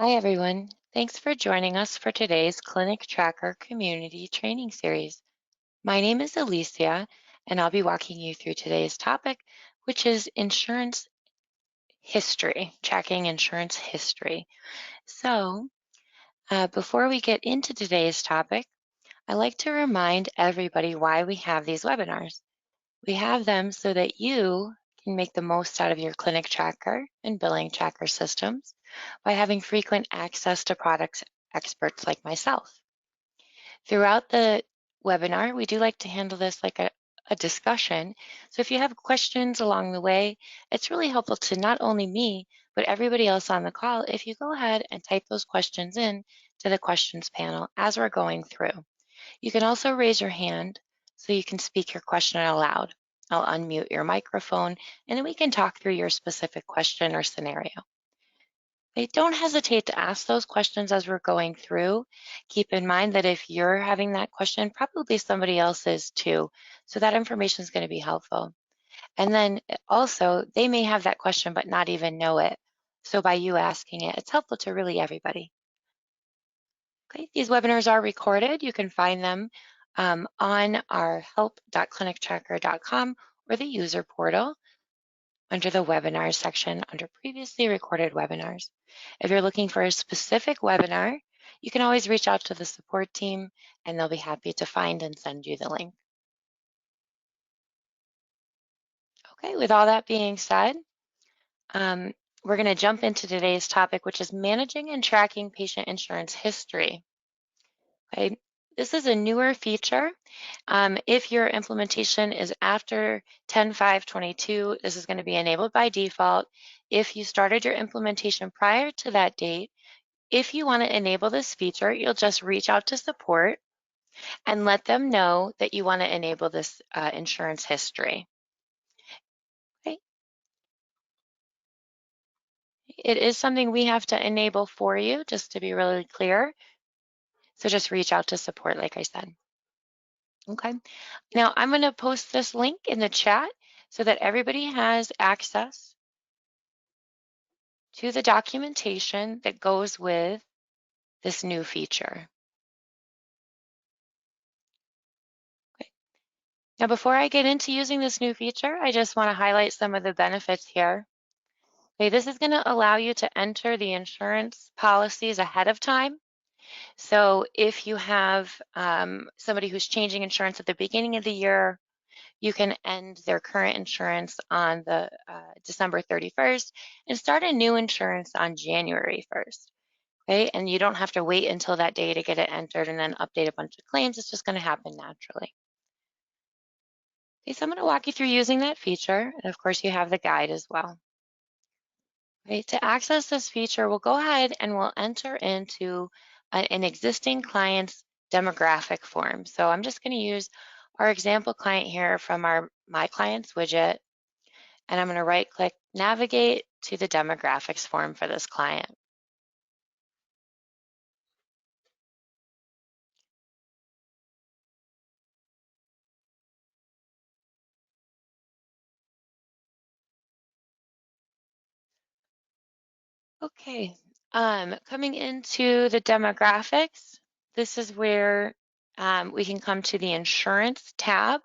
Hi, everyone. Thanks for joining us for today's ClinicTracker community training series. My name is Alicia, and I'll be walking you through today's topic, which is insurance history, tracking insurance history. Before we get into today's topic, I like to remind everybody why we have these webinars. We have them so that you can make the most out of your ClinicTracker and billing tracker systems by having frequent access to products experts like myself. Throughout the webinar, we do like to handle this like a discussion. So if you have questions along the way, it's really helpful to not only me, but everybody else on the call if you go ahead and type those questions in to the questions panel as we're going through. You can also raise your hand so you can speak your question aloud. I'll unmute your microphone and then we can talk through your specific question or scenario. Okay, don't hesitate to ask those questions as we're going through. Keep in mind that if you're having that question, probably somebody else is too. So that information is going to be helpful. And then also, they may have that question but not even know it. So by you asking it, it's helpful to really everybody. Okay, these webinars are recorded. You can find them on our help.clinictracker.com or the user portal under the webinars section under previously recorded webinars. If you're looking for a specific webinar, you can always reach out to the support team and they'll be happy to find and send you the link. Okay, with all that being said, we're going to jump into today's topic, which is managing and tracking patient insurance history. Okay, this is a newer feature. If your implementation is after 10/5/22, this is going to be enabled by default. If you started your implementation prior to that date, if you want to enable this feature, you'll just reach out to support and let them know that you want to enable this insurance history. Okay. It is something we have to enable for you, just to be really clear. So just reach out to support, like I said. Okay. Now I'm going to post this link in the chat so that everybody has access to the documentation that goes with this new feature. Okay. Now, before I get into using this new feature, I just want to highlight some of the benefits here. Okay, this is going to allow you to enter the insurance policies ahead of time. So if you have somebody who's changing insurance at the beginning of the year, you can end their current insurance on the December 31st and start a new insurance on January 1st. Okay, and you don't have to wait until that day to get it entered and then update a bunch of claims. It's just going to happen naturally. Okay, so I'm going to walk you through using that feature, and of course you have the guide as well. Okay, to access this feature, we'll go ahead and we'll enter into an existing client's demographic form. So I'm just going to use our example client here from our My Clients widget, and I'm going to right-click Navigate to the demographics form for this client. Okay, coming into the demographics, this is where we can come to the insurance tab.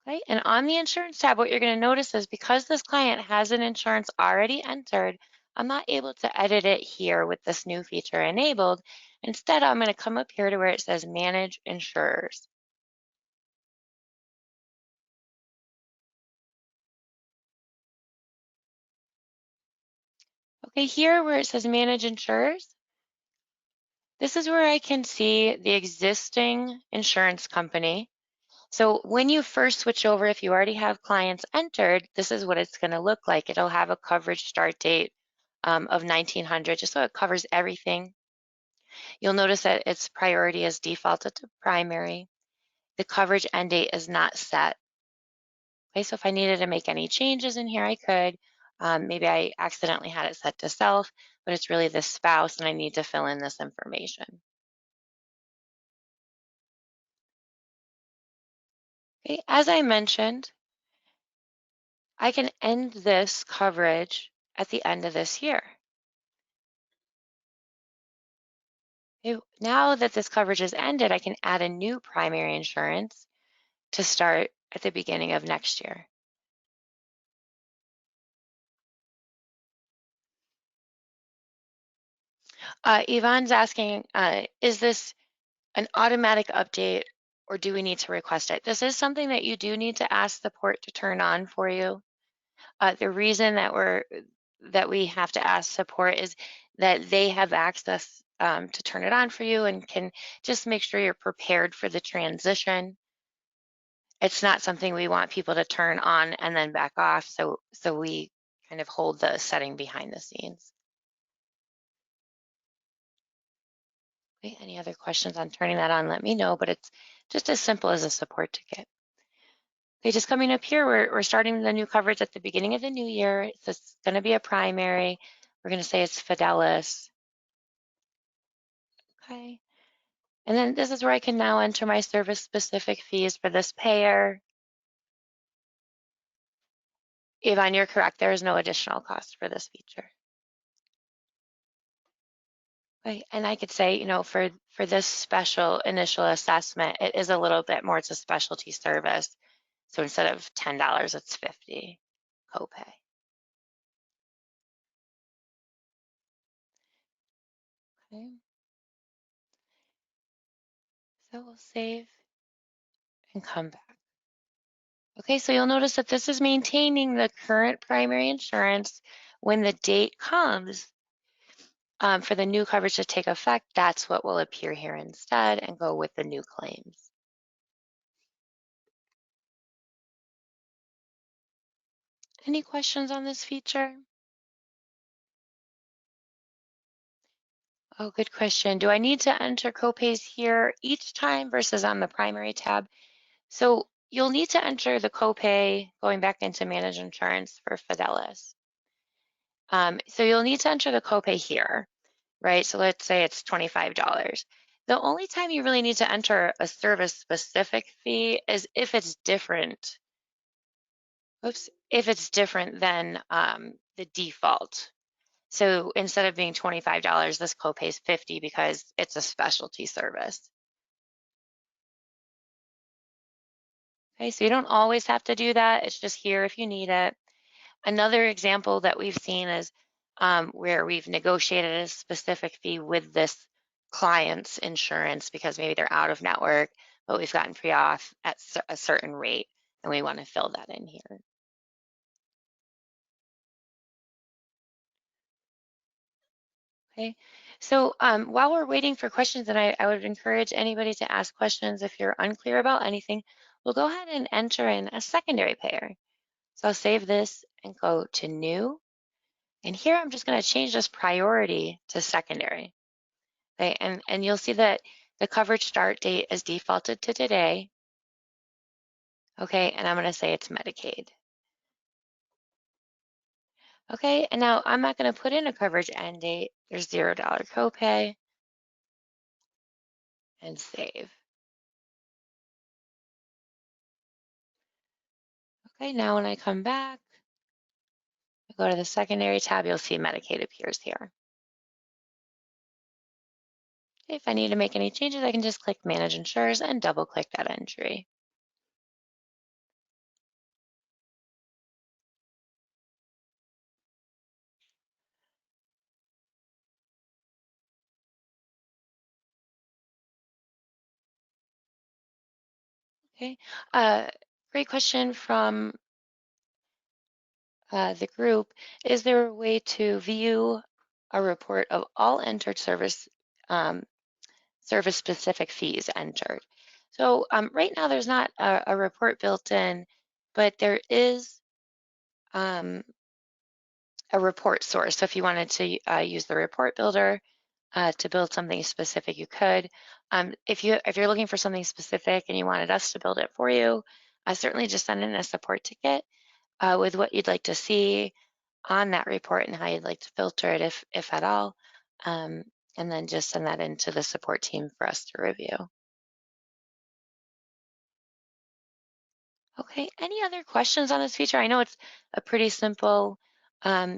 Okay, and on the insurance tab, what you're going to notice is because this client has an insurance already entered, I'm not able to edit it here with this new feature enabled. Instead, I'm going to come up here to where it says Manage Insurers. Okay, here where it says Manage Insurers, this is where I can see the existing insurance company. So when you first switch over, if you already have clients entered, this is what it's going to look like. It'll have a coverage start date of 1900, just so it covers everything. You'll notice that its priority is defaulted to primary. The coverage end date is not set. Okay, so if I needed to make any changes in here, I could. Maybe I accidentally had it set to self, but it's really the spouse and I need to fill in this information. Okay, as I mentioned, I can end this coverage at the end of this year. Now that this coverage is ended, I can add a new primary insurance to start at the beginning of next year. Yvonne's asking, is this an automatic update or do we need to request it? This is something that you do need to ask the port to turn on for you. The reason that we have to ask support is that they have access to turn it on for you and can just make sure you're prepared for the transition. It's not something we want people to turn on and then back off, so we kind of hold the setting behind the scenes. Okay, any other questions on turning that on, let me know, but it's just as simple as a support ticket. Okay, just coming up here, we're starting the new coverage at the beginning of the new year. It's going to be a primary. We're going to say it's Fidelis. Okay. And then this is where I can now enter my service-specific fees for this payer. Yvonne, you're correct. There is no additional cost for this feature. Okay. And I could say, you know, for this special initial assessment, it is a little bit more. It's a specialty service. So instead of $10, it's $50 copay. Okay. So we'll save and come back. Okay, so you'll notice that this is maintaining the current primary insurance. When the date comes for the new coverage to take effect, that's what will appear here instead and go with the new claims. Any questions on this feature? Oh, good question. Do I need to enter copays here each time versus on the primary tab? So you'll need to enter the copay going back into manage insurance for Fidelis. So you'll need to enter the copay here, right? So let's say it's $25. The only time you really need to enter a service specific fee is if it's different. Oops, if it's different than the default. So instead of being $25, this copay is $50 because it's a specialty service. Okay, so you don't always have to do that. It's just here if you need it. Another example that we've seen is where we've negotiated a specific fee with this client's insurance because maybe they're out of network, but we've gotten pre-auth at a certain rate, and we want to fill that in here. Okay, so while we're waiting for questions, and I would encourage anybody to ask questions if you're unclear about anything, we'll go ahead and enter in a secondary payer. So I'll save this and go to new. And here I'm just going to change this priority to secondary. Okay, and you'll see that the coverage start date is defaulted to today. Okay, and I'm going to say it's Medicaid. Okay, and now I'm not going to put in a coverage end date. There's $0 copay and save. Okay, now when I come back, I go to the secondary tab, you'll see Medicaid appears here. Okay, if I need to make any changes, I can just click Manage Insurers and double click that entry. Okay, great question from the group. Is there a way to view a report of all entered service specific fees entered? So right now there's not a report built in, but there is a report source. So if you wanted to use the report builder to build something specific, you could. If you're looking for something specific and you wanted us to build it for you, certainly just send in a support ticket with what you'd like to see on that report and how you'd like to filter it, if at all, and then just send that into the support team for us to review. Okay, any other questions on this feature? I know it's a pretty simple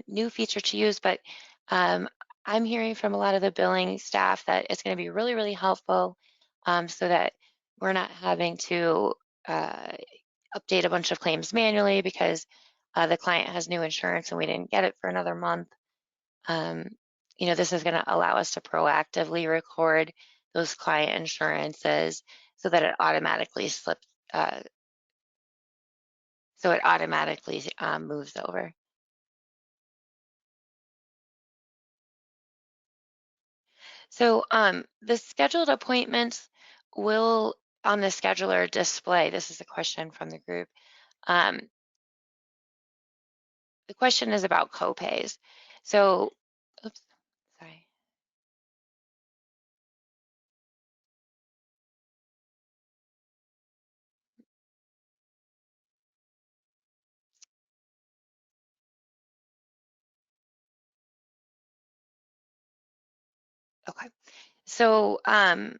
new feature to use, but um, I'm hearing from a lot of the billing staff that it's going to be really, really helpful so that we're not having to uh, update a bunch of claims manually because the client has new insurance and we didn't get it for another month. Um, this is going to allow us to proactively record those client insurances so that it automatically slips, moves over. So the scheduled appointments will on the scheduler display. This is a question from the group. Um, the question is about copays. So, oops, sorry. Okay. So on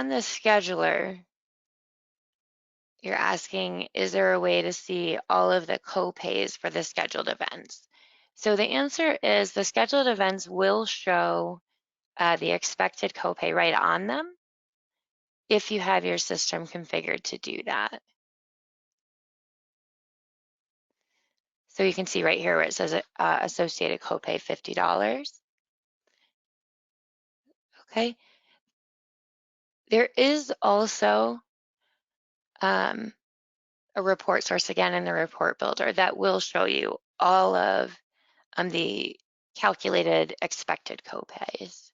the scheduler, you're asking, is there a way to see all of the copays for the scheduled events? So the answer is the scheduled events will show the expected copay right on them if you have your system configured to do that. So you can see right here where it says associated copay $50. Okay. There is also um, a report source again in the report builder that will show you all of the calculated expected copays.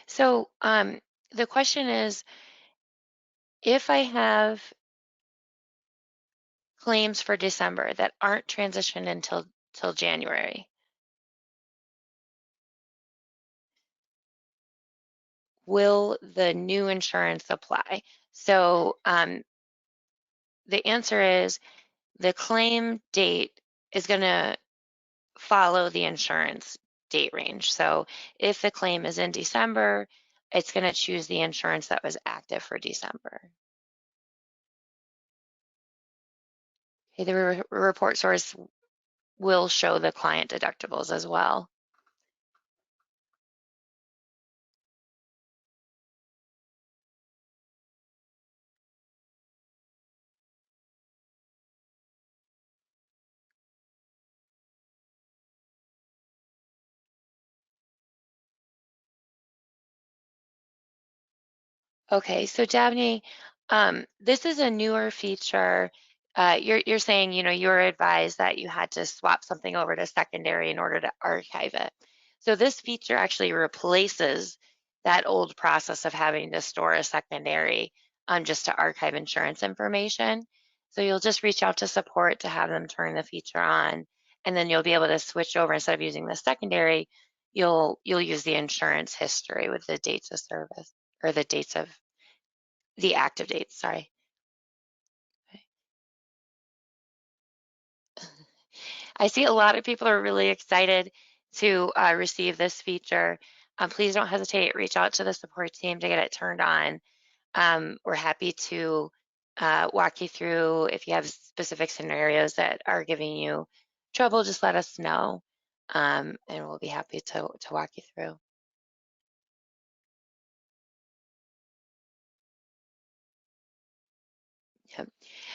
So the question is, if I have claims for December that aren't transitioned until till January, will the new insurance apply? So the answer is the claim date is going to follow the insurance date range. So if the claim is in December, it's going to choose the insurance that was active for December. Okay, the report source will show the client deductibles as well. Okay, so Dabney, this is a newer feature. You're saying, you were advised that you had to swap something over to secondary in order to archive it. So this feature actually replaces that old process of having to store a secondary just to archive insurance information. So you'll just reach out to support to have them turn the feature on, and then you'll be able to switch over instead of using the secondary, you'll use the insurance history with the dates of service or the dates of the active dates, sorry. I see a lot of people are really excited to receive this feature. Please don't hesitate, reach out to the support team to get it turned on. We're happy to walk you through. If you have specific scenarios that are giving you trouble, just let us know, and we'll be happy to walk you through. Yep.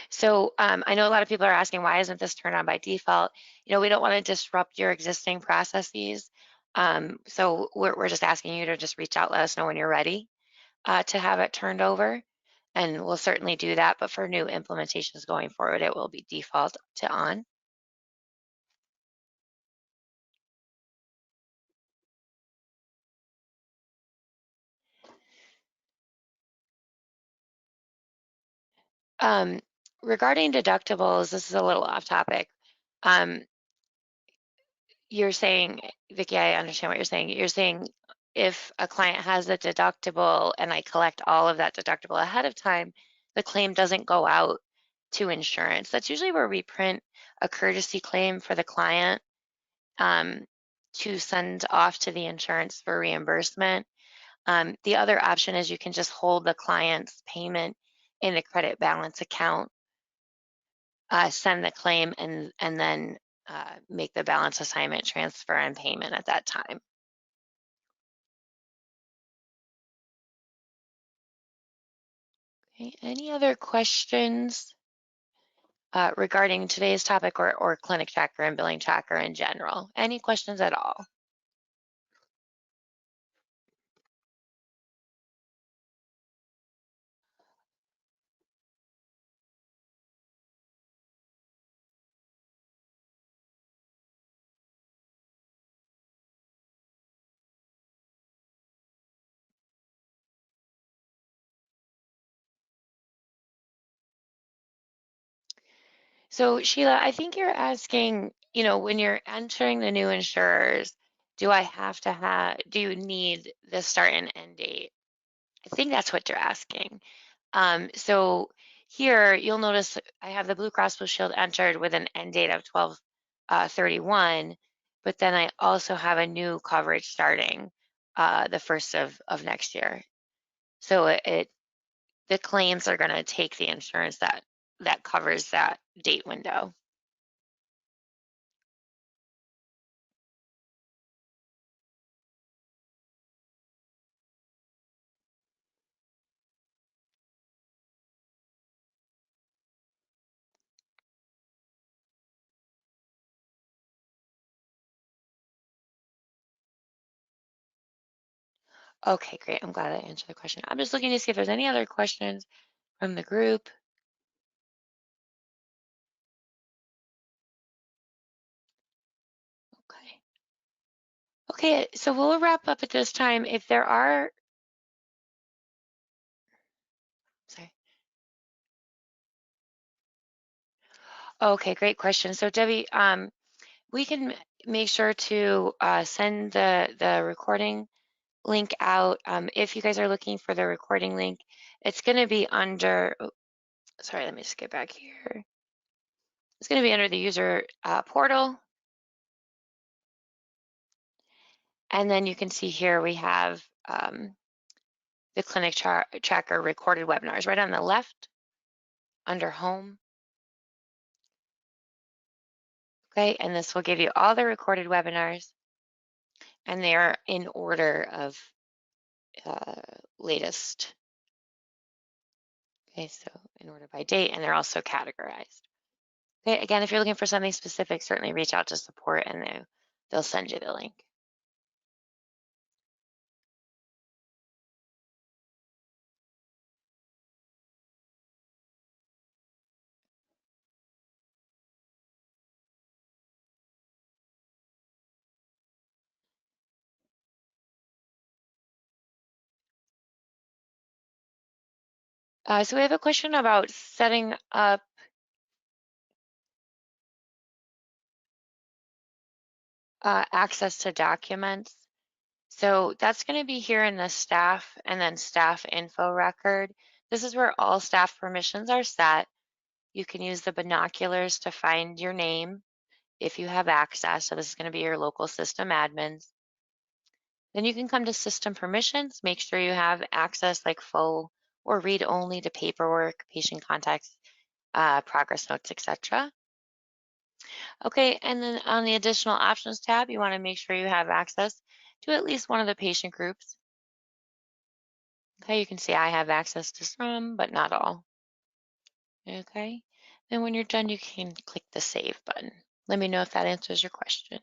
So I know a lot of people are asking, why isn't this turned on by default? We don't want to disrupt your existing processes. So we're just asking you to just reach out, let us know when you're ready to have it turned over. And we'll certainly do that. But for new implementations going forward, it will be default to on. Um, Regarding deductibles, this is a little off topic. Um, you're saying, Vicki, I understand what you're saying. You're saying if a client has a deductible and I collect all of that deductible ahead of time, the claim doesn't go out to insurance. That's usually where we print a courtesy claim for the client um, to send off to the insurance for reimbursement. The other option is you can just hold the client's payment in the credit balance account, send the claim, and then make the balance assignment transfer and payment at that time. Okay, any other questions regarding today's topic or ClinicTracker and Billing Tracker in general? Any questions at all? So Sheila, I think you're asking, when you're entering the new insurers, do you need the start and end date? I think that's what you're asking. So here you'll notice I have the Blue Cross Blue Shield entered with an end date of 12/31, but then I also have a new coverage starting the first of next year. So the claims are going to take the insurance that covers that date window. Okay, great. I'm glad I answered the question. I'm just looking to see if there's any other questions from the group. Okay. Okay, so we'll wrap up at this time. If there are, sorry. Okay, great question. So Debbie, we can make sure to send the recording link out. If you guys are looking for the recording link, it's going to be under, oh, sorry, let me just get back here. It's going to be under the user portal. And then you can see here we have the ClinicTracker recorded webinars right on the left under home. Okay, and this will give you all the recorded webinars, and they are in order of latest. Okay, so in order by date, and they're also categorized. Okay, again, if you're looking for something specific, certainly reach out to support and they'll send you the link. So we have a question about setting up access to documents. So that's going to be here in the staff and then staff info record. This is where all staff permissions are set. You can use the binoculars to find your name if you have access. So this is going to be your local system admins. Then you can come to system permissions, make sure you have access like full or read only to paperwork, patient contacts, progress notes, etc. Okay, and then on the additional options tab, you want to make sure you have access to at least one of the patient groups. Okay, you can see I have access to some, but not all. Okay, then when you're done, you can click the save button. Let me know if that answers your question.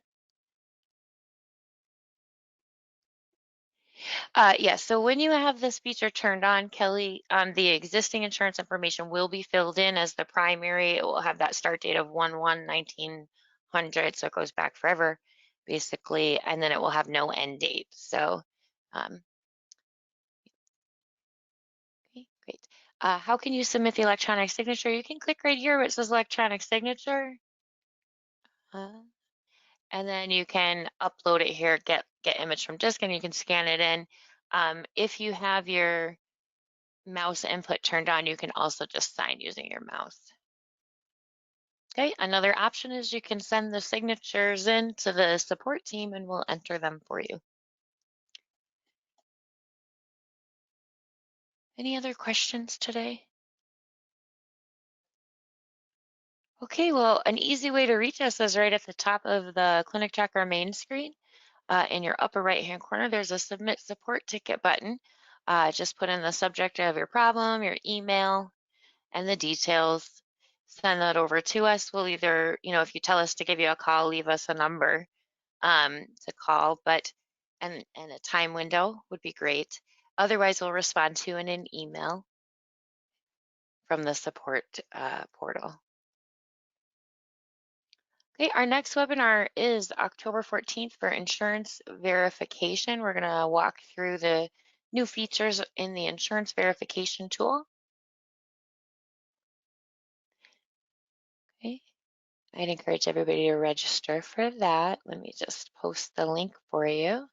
Yes, so when you have this feature turned on, Kelly, the existing insurance information will be filled in as the primary. It will have that start date of 1/1/1900, so it goes back forever, basically, and then it will have no end date. So, okay, great. How can you submit the electronic signature? You can click right here where it says electronic signature, and then you can upload it here, get get image from disk and you can scan it in. If you have your mouse input turned on, you can also just sign using your mouse. Okay, another option is you can send the signatures in to the support team and we'll enter them for you. Any other questions today? Okay, well, an easy way to reach us is right at the top of the ClinicTracker main screen. In your upper right-hand corner, there's a Submit Support Ticket button. Just put in the subject of your problem, your email, and the details. Send that over to us. We'll either, if you tell us to give you a call, leave us a number to call, and a time window would be great. Otherwise, we'll respond to you in an email from the support portal. Okay, our next webinar is October 14th for insurance verification. We're going to walk through the new features in the insurance verification tool. Okay, I'd encourage everybody to register for that. Let me just post the link for you.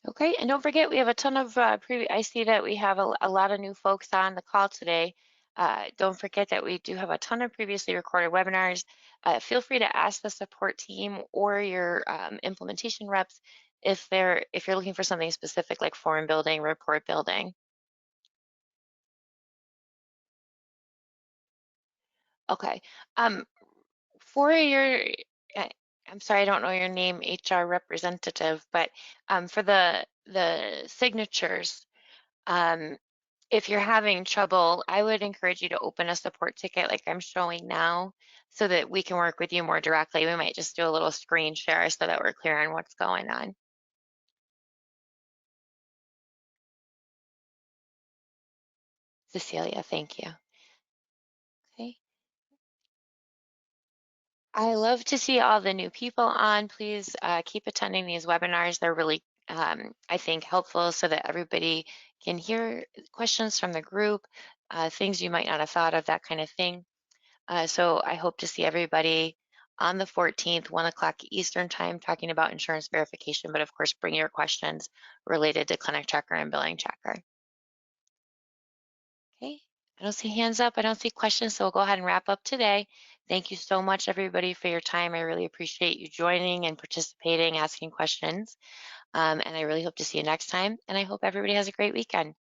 Okay, and don't forget we have a ton of I see that we have a lot of new folks on the call today. Don't forget that we do have a ton of previously recorded webinars. Feel free to ask the support team or your implementation reps if you're looking for something specific like form building, report building. Okay, for your I'm sorry, I don't know your name, HR representative, but for the signatures. If you're having trouble, I would encourage you to open a support ticket like I'm showing now so that we can work with you more directly. We might just do a little screen share so that we're clear on what's going on. Cecilia, thank you. Okay. I love to see all the new people on. Please keep attending these webinars. They're really, I think, helpful so that everybody can hear questions from the group, things you might not have thought of, that kind of thing. So I hope to see everybody on the 14th, 1 o'clock Eastern time, talking about insurance verification, but of course, bring your questions related to ClinicTracker and Billing Tracker. Okay, I don't see hands up, I don't see questions, so we'll go ahead and wrap up today. Thank you so much, everybody, for your time. I really appreciate you joining and participating, asking questions, and I really hope to see you next time, and I hope everybody has a great weekend.